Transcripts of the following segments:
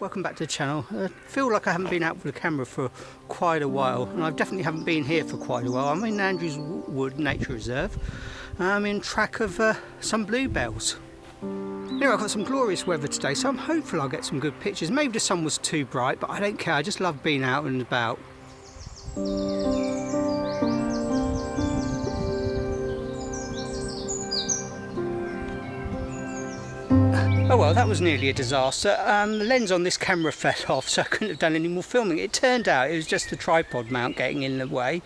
welcome back to the channel. I feel like I haven't been out with the camera for quite a while, and I definitely haven't been here for quite a while. I'm in Andrews Wood Nature Reserve. I'm in track of some bluebells. Anyway, I've got some glorious weather today, so I'm hopeful I'll get some good pictures. Maybe the sun was too bright, but I don't care. I just love being out and about. Oh well, that was nearly a disaster. The lens on this camera fell off, so I couldn't have done any more filming. It turned out it was just the tripod mount getting in the way.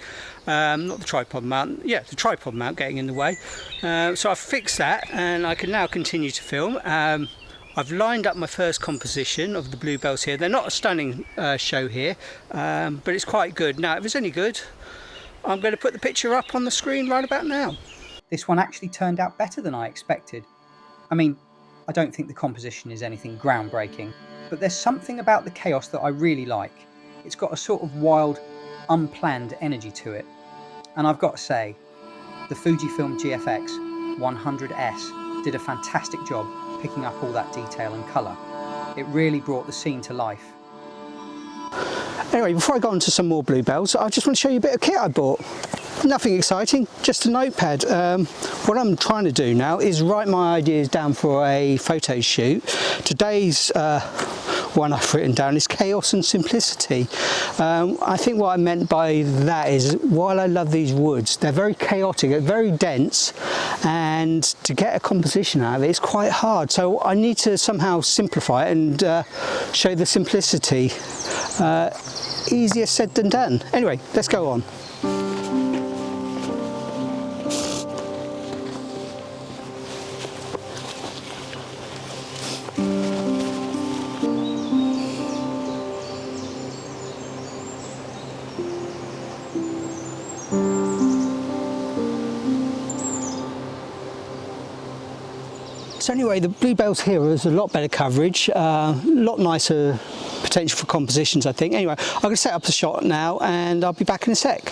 Not the tripod mount, yeah, the tripod mount getting in the way. So I've fixed that and I can now continue to film. I've lined up my first composition of the bluebells here. They're not a stunning show here, but it's quite good. Now, if it's any good, I'm going to put the picture up on the screen right about now. This one actually turned out better than I expected. I mean, I don't think the composition is anything groundbreaking, but there's something about the chaos that I really like. It's got a sort of wild, unplanned energy to it. And I've got to say, the Fujifilm GFX 100S did a fantastic job picking up all that detail and colour. It really brought the scene to life. Anyway, before I go on to some more bluebells, I just want to show you a bit of kit I bought. Nothing exciting, just a notepad. What I'm trying to do now is write my ideas down for a photo shoot. Today's one I've written down is chaos and simplicity. I think what I meant by that is, while I love these woods, they're very chaotic, they're very dense, and to get a composition out of it is quite hard. So I need to somehow simplify it and show the simplicity. Easier said than done. Anyway, let's go on. So anyway, the bluebells here is a lot better coverage, a lot nicer potential for compositions, I think. Anyway, I'm going to set up the shot now and I'll be back in a sec.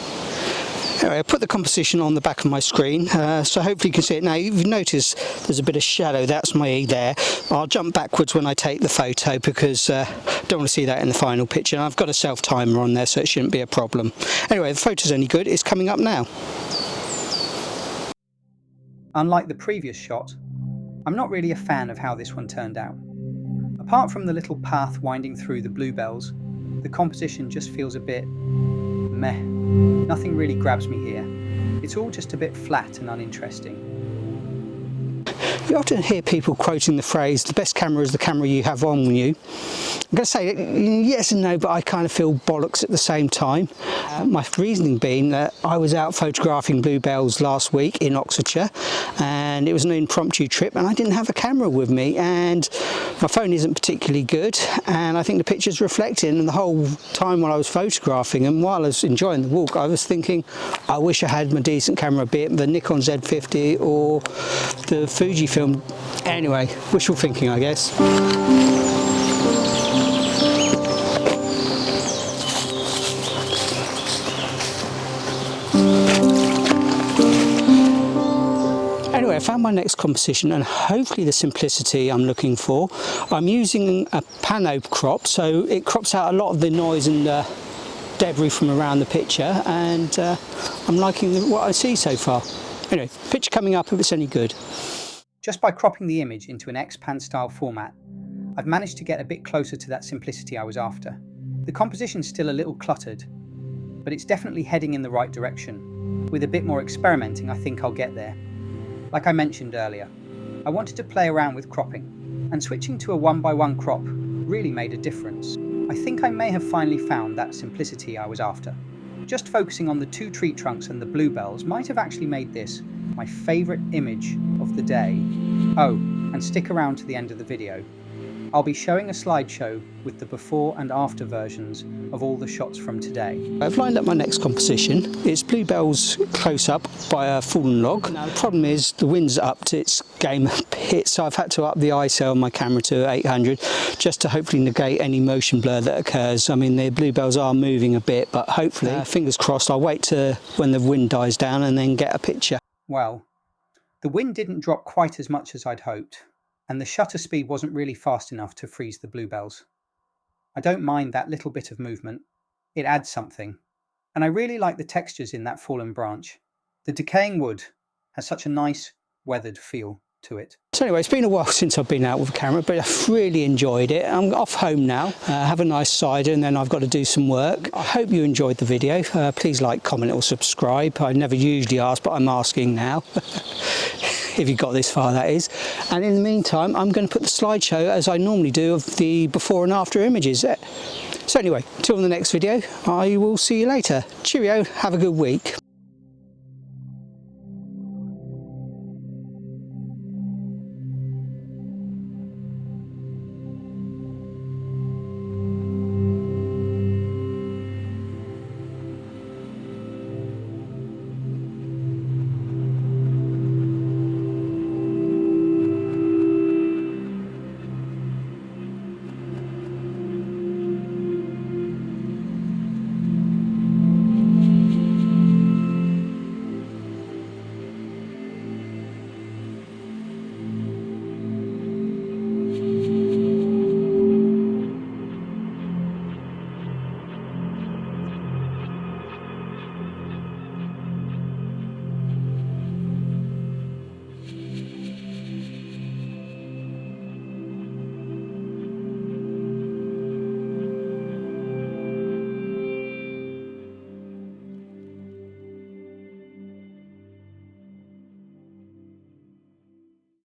Anyway, I put the composition on the back of my screen, so hopefully you can see it now. You've noticed there's a bit of shadow, that's my E there. I'll jump backwards when I take the photo because I don't want to see that in the final picture. And I've got a self-timer on there, so it shouldn't be a problem. Anyway, the photo's any good, it's coming up now. Unlike the previous shot, I'm not really a fan of how this one turned out. Apart from the little path winding through the bluebells, the composition just feels a bit meh. Nothing really grabs me here. It's all just a bit flat and uninteresting. You often hear people quoting the phrase, the best camera is the camera you have on you. I'm going to say yes and no, but I kind of feel bollocks at the same time. My reasoning being that I was out photographing bluebells last week in Oxfordshire, and it was an impromptu trip and I didn't have a camera with me, and my phone isn't particularly good, and I think the pictures reflecting, and the whole time while I was photographing and while I was enjoying the walk, I was thinking, I wish I had my decent camera, be it the Nikon Z50 or the Fujifilm. Anyway, wishful thinking, I guess. Anyway, I found my next composition and hopefully the simplicity I'm looking for. I'm using a pano crop, so it crops out a lot of the noise and debris from around the picture, and I'm liking what I see so far. Anyway, picture coming up if it's any good. Just by cropping the image into an X-Pan style format, I've managed to get a bit closer to that simplicity I was after. The composition's still a little cluttered, but it's definitely heading in the right direction. With a bit more experimenting, I think I'll get there. Like I mentioned earlier, I wanted to play around with cropping, and switching to a 1:1 crop really made a difference. I think I may have finally found that simplicity I was after. Just focusing on the two tree trunks and the bluebells might have actually made this my favourite image of the day. Oh, and stick around to the end of the video. I'll be showing a slideshow with the before and after versions of all the shots from today. I've lined up my next composition. It's bluebells close up by a fallen log. Now the problem is the wind's upped its game a bit, so I've had to up the ISO on my camera to 800 just to hopefully negate any motion blur that occurs. I mean, the bluebells are moving a bit, but hopefully, fingers crossed, I'll wait to when the wind dies down and then get a picture. Well, the wind didn't drop quite as much as I'd hoped, and the shutter speed wasn't really fast enough to freeze the bluebells. I don't mind that little bit of movement. It adds something. And I really like the textures in that fallen branch. The decaying wood has such a nice, weathered feel to it. So anyway, it's been a while since I've been out with a camera, but I've really enjoyed it. I'm off home now, have a nice cider, and then I've got to do some work. I hope you enjoyed the video. Please like, comment or subscribe. I never usually ask, but I'm asking now. If you got this far, that is. And in the meantime, I'm going to put the slideshow, as I normally do, of the before and after images. So anyway, till the next video, I will see you later. Cheerio, have a good week.